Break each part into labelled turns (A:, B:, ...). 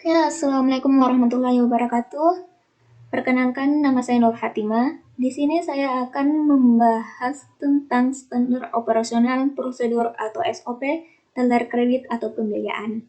A: Ya, Assalamualaikum warahmatullahi wabarakatuh. Perkenalkan, nama saya Nur Hatimah. Di sini saya akan membahas tentang standar operasional prosedur atau SOP, teller kredit atau pembiayaan.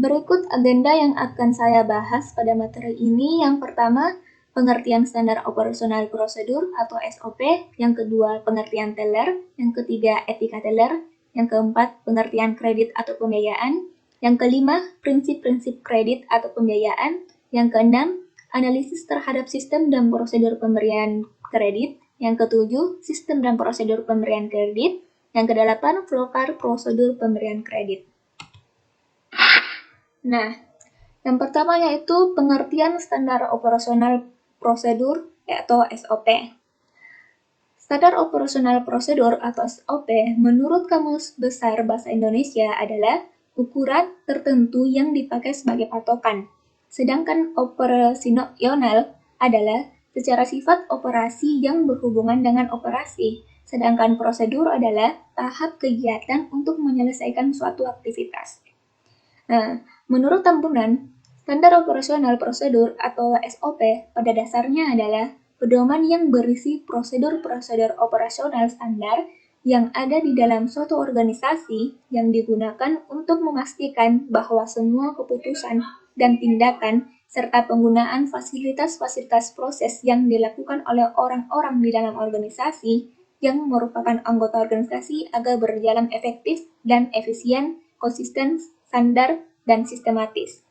A: Berikut agenda yang akan saya bahas pada materi ini. Yang pertama, pengertian standar operasional prosedur atau SOP. Yang kedua, pengertian teller. Yang ketiga, etika teller. Yang keempat, pengertian kredit atau pembiayaan. Yang kelima, prinsip-prinsip kredit atau pembiayaan. Yang keenam, analisis terhadap sistem dan prosedur pemberian kredit. Yang ketujuh, sistem dan prosedur pemberian kredit. Yang kedelapan, flowchart prosedur pemberian kredit. Nah, yang pertama yaitu pengertian standar operasional prosedur atau SOP. Standar operasional prosedur atau SOP menurut Kamus Besar Bahasa Indonesia adalah ukuran tertentu yang dipakai sebagai patokan. Sedangkan operasional adalah secara sifat operasi yang berhubungan dengan operasi. Sedangkan prosedur adalah tahap kegiatan untuk menyelesaikan suatu aktivitas. Nah, menurut Tambunan, standar operasional prosedur atau SOP pada dasarnya adalah pedoman yang berisi prosedur-prosedur operasional standar yang ada di dalam suatu organisasi yang digunakan untuk memastikan bahwa semua keputusan dan tindakan serta penggunaan fasilitas-fasilitas proses yang dilakukan oleh orang-orang di dalam organisasi yang merupakan anggota organisasi agar berjalan efektif dan efisien, konsisten, standar, dan sistematis.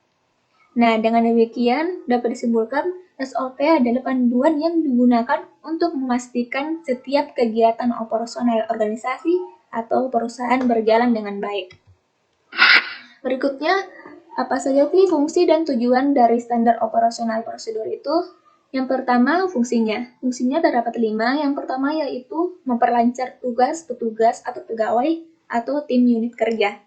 A: Nah, dengan demikian dapat disimpulkan SOP adalah panduan yang digunakan untuk memastikan setiap kegiatan operasional organisasi atau perusahaan berjalan dengan baik. Berikutnya, apa saja sih fungsi dan tujuan dari standar operasional prosedur itu? Yang pertama, fungsinya. Fungsinya terdapat 5. Yang pertama yaitu memperlancar tugas petugas atau pegawai atau tim unit kerja.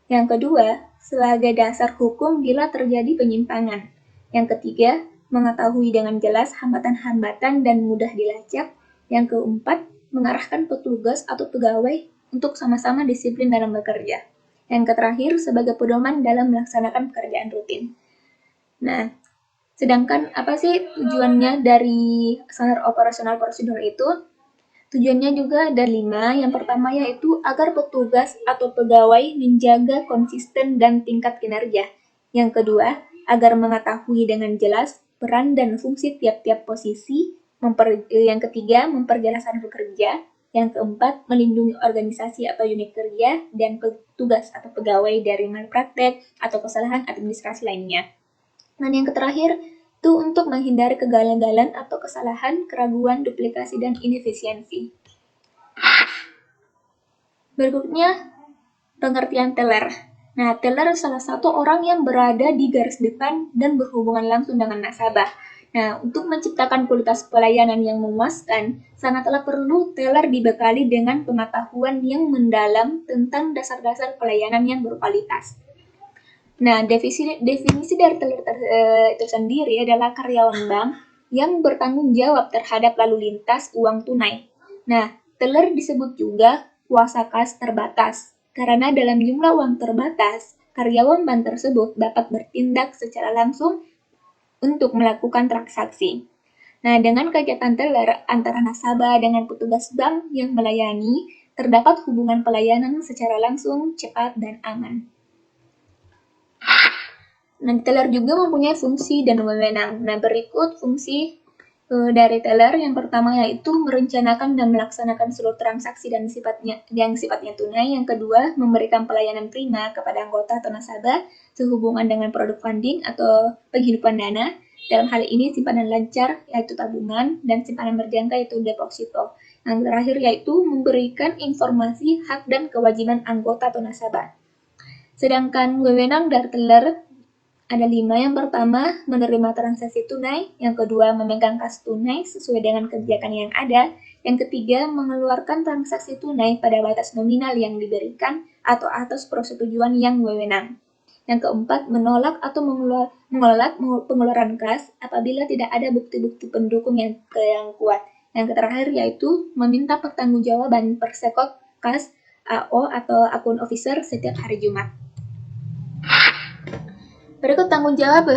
A: Yang kedua, sebagai dasar hukum bila terjadi penyimpangan. Yang ketiga, mengetahui dengan jelas hambatan-hambatan dan mudah dilacak. Yang keempat, mengarahkan petugas atau pegawai untuk sama-sama disiplin dalam bekerja. Yang terakhir, sebagai pedoman dalam melaksanakan pekerjaan rutin. Nah, sedangkan apa sih tujuannya dari standar operasional prosedur itu? Tujuannya juga ada 5. Yang pertama yaitu agar petugas atau pegawai menjaga konsisten dan tingkat kinerja. Yang kedua, agar mengetahui dengan jelas peran dan fungsi tiap-tiap posisi. Yang ketiga, memperjelas bekerja. Yang keempat, melindungi organisasi atau unit kerja dan petugas atau pegawai dari malpraktek atau kesalahan administrasi lainnya. Dan yang terakhir, itu untuk menghindari kegagalan atau kesalahan, keraguan, duplikasi, dan inefisiensi. Berikutnya, pengertian teller. Nah, teller salah satu orang yang berada di garis depan dan berhubungan langsung dengan nasabah. Nah, untuk menciptakan kualitas pelayanan yang memuaskan, sangatlah perlu teller dibekali dengan pengetahuan yang mendalam tentang dasar-dasar pelayanan yang berkualitas. Nah, definisi dari teller itu sendiri adalah karyawan bank yang bertanggung jawab terhadap lalu lintas uang tunai. Nah, teller disebut juga kuasa kas terbatas, karena dalam jumlah uang terbatas, karyawan bank tersebut dapat bertindak secara langsung untuk melakukan transaksi. Nah, dengan kegiatan teller antara nasabah dengan petugas bank yang melayani, terdapat hubungan pelayanan secara langsung, cepat, dan aman. Nah, teller juga mempunyai fungsi dan wewenang. Nah, berikut fungsi dari teller. Yang pertama yaitu merencanakan dan melaksanakan seluruh transaksi dan sifatnya tunai. Yang kedua, memberikan pelayanan prima kepada anggota atau nasabah sehubungan dengan produk funding atau penghidupan dana. Dalam hal ini simpanan lancar yaitu tabungan dan simpanan berjangka yaitu deposito. Yang terakhir yaitu memberikan informasi hak dan kewajiban anggota atau nasabah. Sedangkan wewenang dari teller ada 5. Yang pertama, menerima transaksi tunai. Yang kedua, memegang kas tunai sesuai dengan kebijakan yang ada. Yang ketiga, mengeluarkan transaksi tunai pada batas nominal yang diberikan atau atas persetujuan yang wewenang. Yang keempat, menolak atau menolak pengeluaran kas apabila tidak ada bukti-bukti pendukung yang kuat. Yang terakhir yaitu meminta pertanggungjawaban persekot kas AO atau akun officer setiap hari Jumat. Berikut tanggung jawab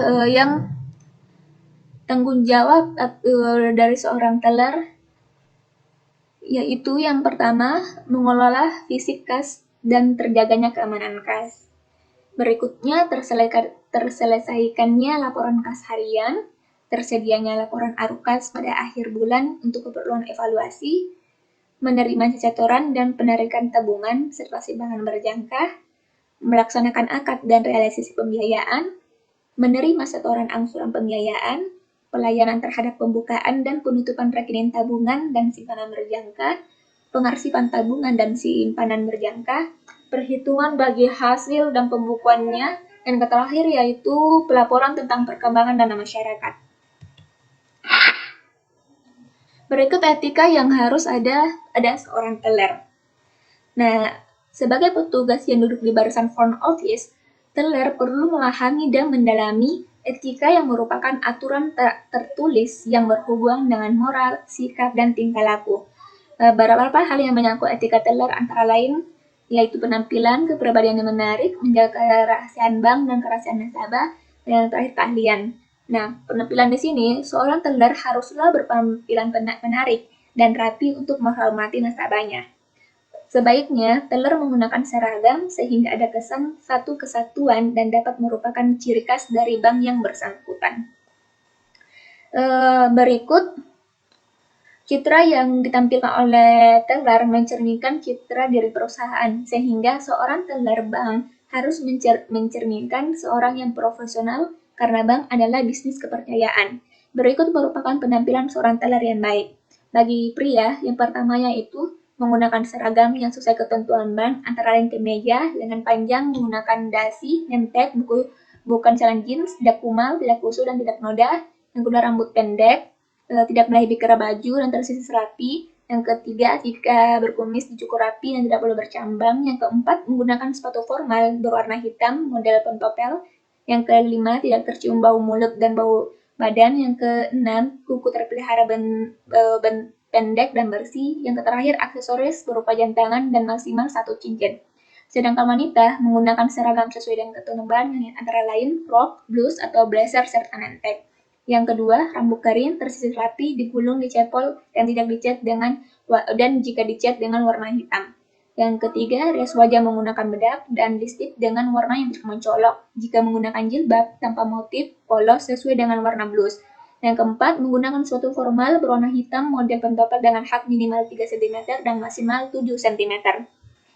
A: dari seorang teller, yaitu yang pertama, mengelola fisik kas dan terjaganya keamanan kas. Berikutnya, terselesaikannya laporan kas harian, tersedianya laporan arukas pada akhir bulan untuk keperluan evaluasi, menerima ceceran dan penarikan tabungan serta simpangan berjangka, melaksanakan akad dan realisasi pembiayaan, menerima setoran angsuran pembiayaan, pelayanan terhadap pembukaan dan penutupan rekening tabungan dan simpanan berjangka, pengarsipan tabungan dan simpanan berjangka, perhitungan bagi hasil dan pembukuannya, dan terakhir yaitu pelaporan tentang perkembangan dana masyarakat. Berikut etika yang harus ada seorang teller. Nah, sebagai petugas yang duduk di barisan front office, teller perlu memahami dan mendalami etika yang merupakan aturan tertulis yang berhubungan dengan moral, sikap, dan tingkah laku. Beberapa hal yang menyangkut etika teller antara lain yaitu penampilan, kepribadian yang menarik, menjaga kerahasiaan bank dan kerahasiaan nasabah, dan yang terakhir keahlian. Nah, penampilan di sini, seorang teller haruslah berpenampilan menarik dan rapi untuk menghormati nasabahnya. Sebaiknya, teller menggunakan seragam sehingga ada kesan satu kesatuan dan dapat merupakan ciri khas dari bank yang bersangkutan. Berikut, citra yang ditampilkan oleh teller mencerminkan citra diri perusahaan, sehingga seorang teller bank harus mencerminkan seorang yang profesional karena bank adalah bisnis kepercayaan. Berikut merupakan penampilan seorang teller yang baik. Bagi pria, yang pertamanya itu menggunakan seragam yang sesuai ketentuan bank, antara lain kemeja lengan panjang menggunakan dasi, nemtek, bukan celana jeans, tidak kumal, tidak kusut, dan tidak noda. Yang kedua, rambut pendek, tidak melebihi kera baju dan tersisih rapi. Yang ketiga, jika berkumis dicukur rapi dan tidak boleh bercambang. Yang keempat, menggunakan sepatu formal berwarna hitam model pentopel. Yang kelima, tidak tercium bau mulut dan bau badan. Yang keenam, kuku terpelihara pendek dan bersih. Yang terakhir, aksesoris berupa jam tangan dan maksimal 1 cincin. Sedangkan wanita menggunakan seragam sesuai dengan ketentuan bank, antara lain rok, blus atau blazer serta nentek. Yang kedua, rambut kering, tersisih rapi, digulung, dicepol, dan tidak dicat jika dicat dengan warna hitam. Yang ketiga, rias wajah menggunakan bedak dan lipstik dengan warna yang mencolok. Jika menggunakan jilbab tanpa motif polos sesuai dengan warna blus. Yang keempat, menggunakan sepatu formal berwarna hitam model pentopel dengan hak minimal 3 cm dan maksimal 7 cm.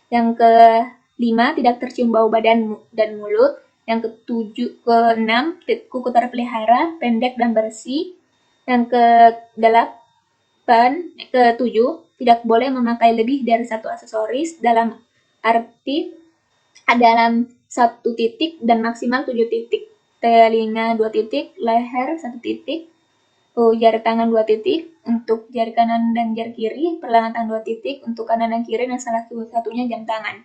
A: Yang kelima, tidak tercium bau badan dan mulut. Yang keenam, kuku terpelihara, pendek dan bersih. Yang ketujuh, tidak boleh memakai lebih dari satu aksesoris dalam arti dalam 1 titik dan maksimal 7 titik. Telinga 2 titik, leher 1 titik, jari tangan 2 titik untuk jari kanan dan jari kiri, pergelangan tangan 2 titik untuk kanan dan kiri, dan salah satunya jam tangan.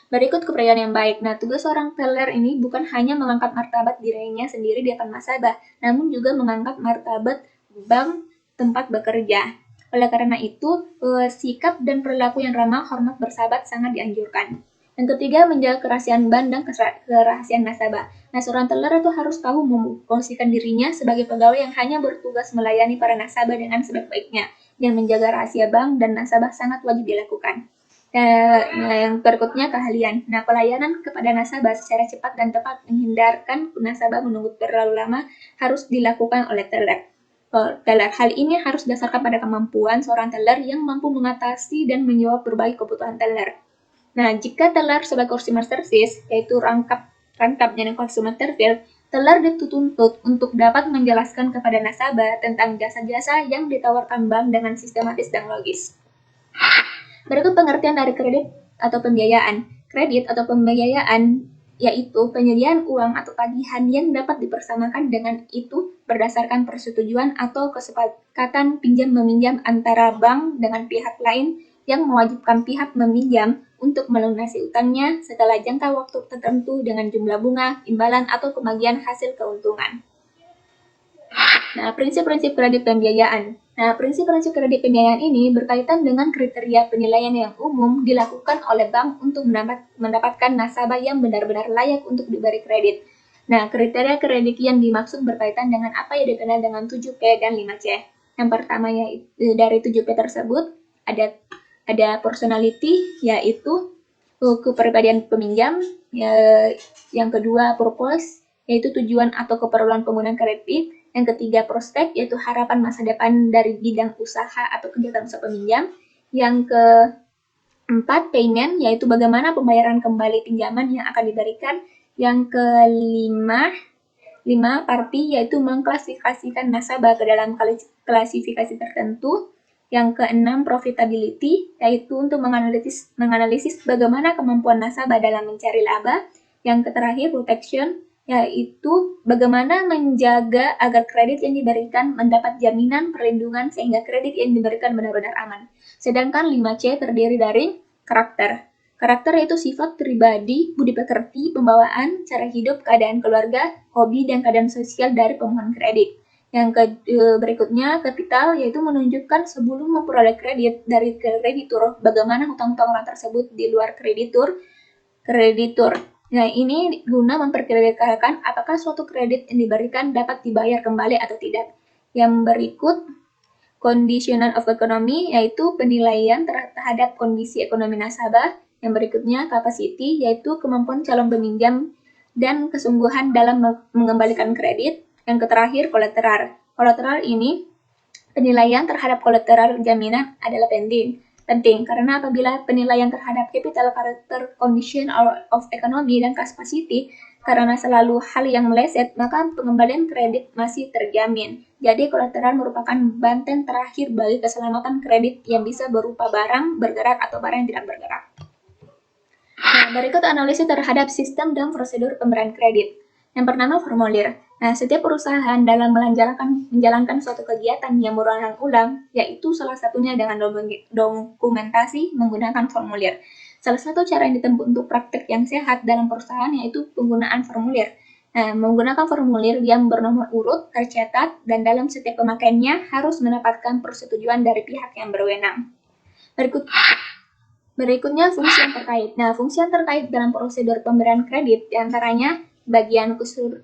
A: Berikut kepribadian yang baik. Nah, tugas seorang teller ini bukan hanya mengangkat martabat dirinya sendiri di depan nasabah, namun juga mengangkat martabat bank tempat bekerja. Oleh karena itu, sikap dan perilaku yang ramah, hormat, bersahabat sangat dianjurkan. Yang ketiga, menjaga kerahasiaan bank dan kerahasiaan nasabah. Nah, seorang teller itu harus tahu memposisikan dirinya sebagai pegawai yang hanya bertugas melayani para nasabah dengan sebaik-baiknya, dan menjaga rahasia bank dan nasabah sangat wajib dilakukan. Nah, yang berikutnya keahlian. Nah, pelayanan kepada nasabah secara cepat dan tepat menghindarkan nasabah menunggu terlalu lama harus dilakukan oleh teller. Hal ini harus didasarkan pada kemampuan seorang teller yang mampu mengatasi dan menjawab berbagai kebutuhan teller. Nah, jika teller sebagai customer service, yaitu rangkap dengan customer service, teller dituntut untuk dapat menjelaskan kepada nasabah tentang jasa-jasa yang ditawarkan bank dengan sistematis dan logis. Berikut pengertian dari kredit atau pembiayaan. Kredit atau pembiayaan yaitu penyediaan uang atau tagihan yang dapat dipersamakan dengan itu berdasarkan persetujuan atau kesepakatan pinjam-meminjam antara bank dengan pihak lain yang mewajibkan pihak meminjam untuk melunasi utangnya setelah jangka waktu tertentu dengan jumlah bunga, imbalan, atau pembagian hasil keuntungan. Nah, prinsip-prinsip kredit pembiayaan. Nah, prinsip-prinsip kredit pembiayaan ini berkaitan dengan kriteria penilaian yang umum dilakukan oleh bank untuk mendapatkan nasabah yang benar-benar layak untuk diberi kredit. Nah, kriteria kredit yang dimaksud berkaitan dengan apa yang dikenal dengan 7P dan 5C. Yang pertama dari 7P tersebut ada personality, yaitu kepribadian peminjam. Yang kedua purpose, yaitu tujuan atau keperluan penggunaan kredit. Yang ketiga prospek, yaitu harapan masa depan dari bidang usaha atau kegiatan usaha peminjam. Yang keempat payment, yaitu bagaimana pembayaran kembali pinjaman yang akan diberikan. Yang kelima party, yaitu mengklasifikasikan nasabah ke dalam klasifikasi tertentu. Yang keenam profitability, yaitu untuk menganalisis bagaimana kemampuan nasabah dalam mencari laba. Yang terakhir protection, yaitu bagaimana menjaga agar kredit yang diberikan mendapat jaminan perlindungan sehingga kredit yang diberikan benar-benar aman. Sedangkan 5C terdiri dari karakter. Karakter yaitu sifat pribadi, budi pekerti, pembawaan, cara hidup, keadaan keluarga, hobi, dan keadaan sosial dari pemohon kredit. Yang berikutnya kapital, yaitu menunjukkan sebelum memperoleh kredit dari kreditur bagaimana hutang-hutang orang tersebut di luar kreditur. Nah, ini guna memperkirakan apakah suatu kredit yang diberikan dapat dibayar kembali atau tidak. Yang berikut, condition of economy, yaitu penilaian terhadap kondisi ekonomi nasabah. Yang berikutnya, capacity, yaitu kemampuan calon peminjam dan kesungguhan dalam mengembalikan kredit. Yang terakhir, kolateral. Kolateral ini penilaian terhadap kolateral jaminan adalah penting karena apabila penilaian terhadap capital, character, condition of economy, dan capacity karena selalu hal yang meleset, maka pengembalian kredit masih terjamin. Jadi kolateral merupakan benteng terakhir bagi keselamatan kredit yang bisa berupa barang bergerak atau barang yang tidak bergerak. Nah, berikut analisis terhadap sistem dan prosedur pemberian kredit. Yang pertama, formulir. Nah, setiap perusahaan dalam menjalankan suatu kegiatan yang berulang-ulang, yaitu salah satunya dengan dokumentasi menggunakan formulir. Salah satu cara yang ditempuh untuk praktik yang sehat dalam perusahaan yaitu penggunaan formulir. Nah, menggunakan formulir yang bernomor urut, tercetak, dan dalam setiap pemakaiannya harus mendapatkan persetujuan dari pihak yang berwenang. Berikutnya fungsi yang terkait. Nah, fungsi yang terkait dalam prosedur pemberian kredit diantaranya bagian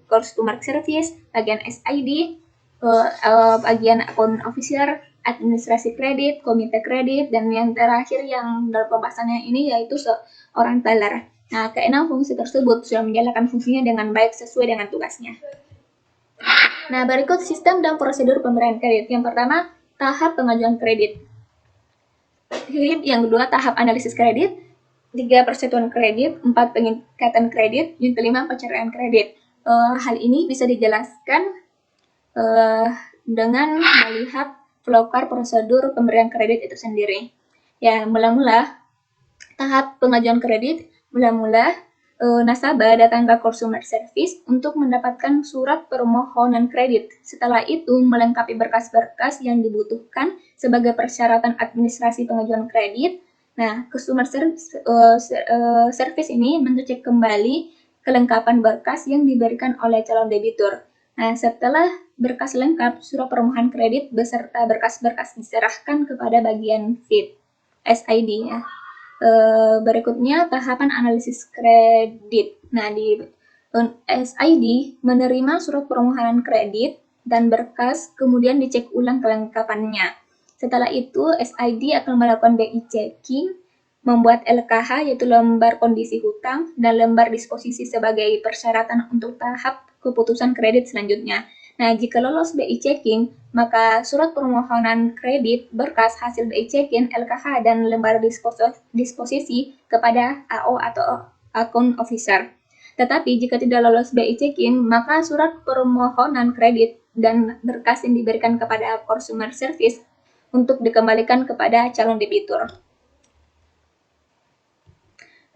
A: customer service, bagian SID, bagian account officer, administrasi kredit, komite kredit, dan yang terakhir yang dalam pembahasannya ini yaitu seorang teller. Nah, keenam fungsi tersebut sudah menjalankan fungsinya dengan baik sesuai dengan tugasnya. Nah, berikut sistem dan prosedur pemberian kredit. Yang pertama, tahap pengajuan kredit. Yang kedua, tahap analisis kredit. 3, persatuan kredit. 4, pengikatan kredit. Yang kelima, pencarian kredit. Hal ini bisa dijelaskan dengan melihat flowchart prosedur pemberian kredit itu sendiri. Ya, mula-mula tahap pengajuan kredit, nasabah datang ke customer service untuk mendapatkan surat permohonan kredit. Setelah itu, melengkapi berkas-berkas yang dibutuhkan sebagai persyaratan administrasi pengajuan kredit. Nah, customer service ini mengecek kembali kelengkapan berkas yang diberikan oleh calon debitur. Nah, setelah berkas lengkap, surat permohonan kredit beserta berkas-berkas diserahkan kepada bagian FID, SID ya. Berikutnya tahapan analisis kredit. Nah, di SID menerima surat permohonan kredit dan berkas, kemudian dicek ulang kelengkapannya. Setelah itu, SID akan melakukan BI checking, membuat LKH yaitu lembar kondisi hutang dan lembar disposisi sebagai persyaratan untuk tahap keputusan kredit selanjutnya. Nah, jika lolos BI checking, maka surat permohonan kredit, berkas hasil BI checking, LKH, dan lembar disposisi kepada AO atau account officer. Tetapi jika tidak lolos BI checking, maka surat permohonan kredit dan berkas yang diberikan kepada customer service untuk dikembalikan kepada calon debitur.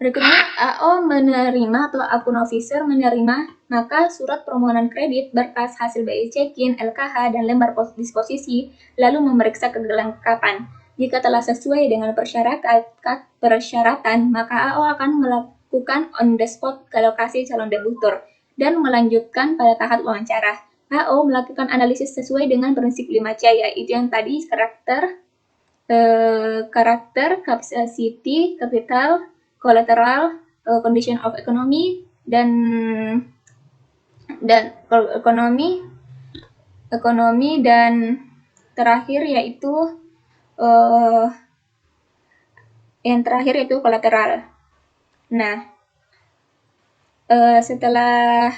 A: Berikutnya, AO menerima atau akun officer menerima, maka surat permohonan kredit, berkas hasil BI check-in, LKH, dan lembar disposisi, lalu memeriksa kelengkapan. Jika telah sesuai dengan persyaratan, maka AO akan melakukan on the spot ke lokasi calon debitur dan melanjutkan pada tahap wawancara. AO melakukan analisis sesuai dengan prinsip 5C, yaitu yang tadi karakter, capacity, capital, collateral, condition of economy, dan ekonomi dan terakhir yaitu yang terakhir yaitu kolateral. Nah, setelah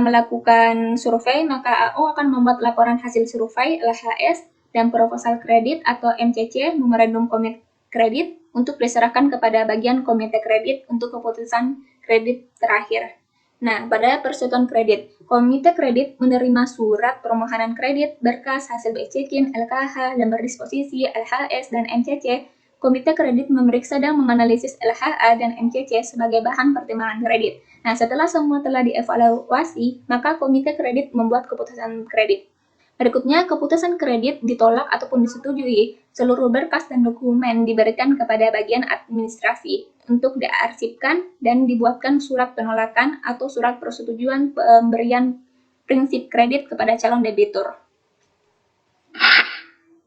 A: melakukan survei, maka AO akan membuat laporan hasil survei LHS dan proposal kredit atau MCC, Memorandum Komit Kredit, untuk diserahkan kepada bagian komite kredit untuk keputusan kredit terakhir. Nah, pada persetujuan kredit, komite kredit menerima surat permohonan kredit, berkas, hasil BI check-in, LKH, lembar disposisi, LHS, dan MCC. Komite kredit memeriksa dan menganalisis LHA dan MCC sebagai bahan pertimbangan kredit. Nah, setelah semua telah dievaluasi, maka komite kredit membuat keputusan kredit. Berikutnya, keputusan kredit ditolak ataupun disetujui. Seluruh berkas dan dokumen diberikan kepada bagian administrasi untuk diarsipkan dan dibuatkan surat penolakan atau surat persetujuan pemberian prinsip kredit kepada calon debitur.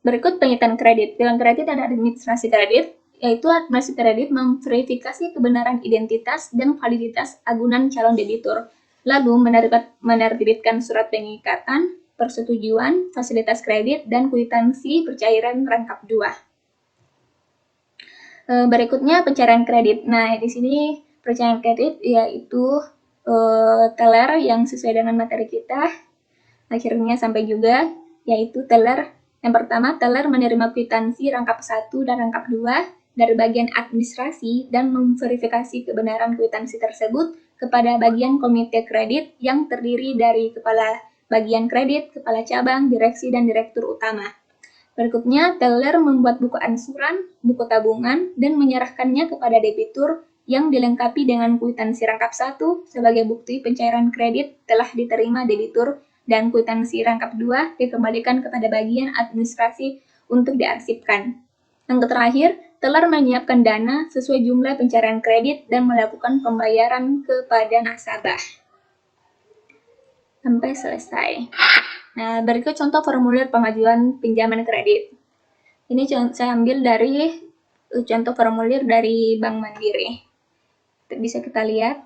A: Berikut penyitaan kredit. Dalam kredit ada administrasi kredit, yaitu administrasi kredit memverifikasi kebenaran identitas dan validitas agunan calon debitur, lalu menerbitkan surat pengikatan, persetujuan, fasilitas kredit, dan kwitansi pencairan rangkap 2. Berikutnya pencairan kredit. Nah, di sini pencairan kredit yaitu teller yang sesuai dengan materi kita. Akhirnya sampai juga, yaitu teller. Yang pertama, teller menerima kwitansi rangkap 1 dan rangkap 2 dari bagian administrasi dan memverifikasi kebenaran kwitansi tersebut kepada bagian komite kredit yang terdiri dari kepala bagian kredit, kepala cabang, direksi, dan direktur utama. Berikutnya, teller membuat buku ansuran, buku tabungan, dan menyerahkannya kepada debitur yang dilengkapi dengan kwitansi rangkap 1 sebagai bukti pencairan kredit telah diterima debitur, dan kwitansi rangkap 2 dikembalikan kepada bagian administrasi untuk diarsipkan. Yang terakhir, teller menyiapkan dana sesuai jumlah pencairan kredit dan melakukan pembayaran kepada nasabah. Sampai selesai. Nah, berikut contoh formulir pengajuan pinjaman kredit. Ini saya ambil dari contoh formulir dari Bank Mandiri. Bisa kita lihat,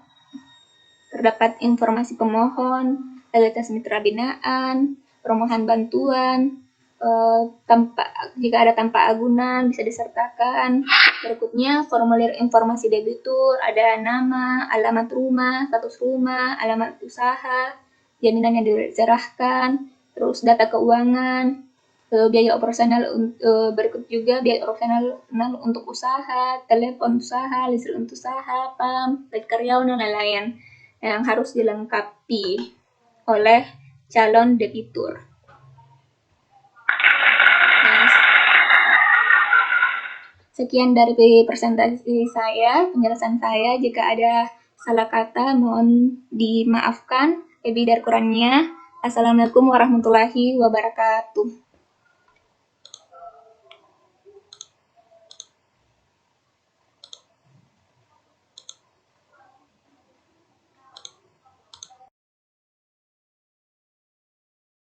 A: terdapat informasi pemohon, legalitas mitra binaan, permohonan bantuan, jika ada tanpa agunan bisa disertakan. Berikutnya formulir informasi debitur, ada nama, alamat rumah, status rumah, alamat usaha, jaminan yang diserahkan, terus data keuangan, biaya operasional. Berikut juga biaya operasional untuk usaha, telepon usaha, listrik untuk usaha, PAM, gaji karyawan, dan lain-lain yang harus dilengkapi oleh calon debitur. Sekian dari presentasi saya, penjelasan saya. Jika ada salah kata, mohon dimaafkan. Lebih dari kurangnya, Assalamualaikum warahmatullahi wabarakatuh.